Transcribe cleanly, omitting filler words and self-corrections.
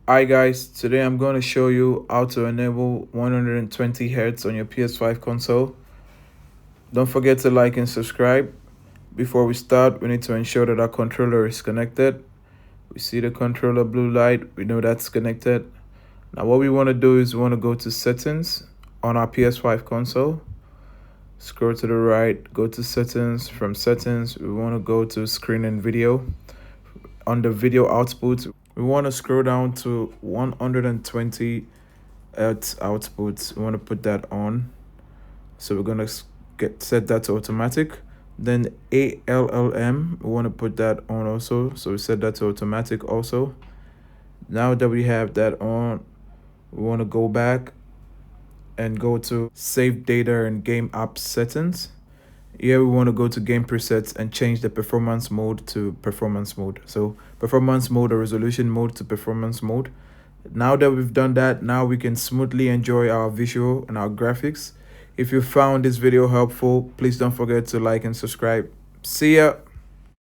Hi guys, today I'm going to show you how to enable 120 Hz on your PS5 console. Don't forget to like and subscribe. Before we start, we need to ensure that our controller is connected. We see the controller blue light, we know that's connected. Now what we want to do is we want to go to settings on our PS5 console. Scroll to the right, go to settings. From settings, we want to go to screen and video. On the video output, we want to scroll down to 120 Hertz output. We want to put that on. So we're going to set that to automatic. Then ALLM, we want to put that on also. So we set that to automatic also. Now that we have that on, we want to go back and go to save data and game apps settings. Here we want to go to game presets and change the performance mode to performance mode. So performance mode or resolution mode to performance mode. Now that we've done that, now we can smoothly enjoy our visual and our graphics. If you found this video helpful, please don't forget to like and subscribe. See ya!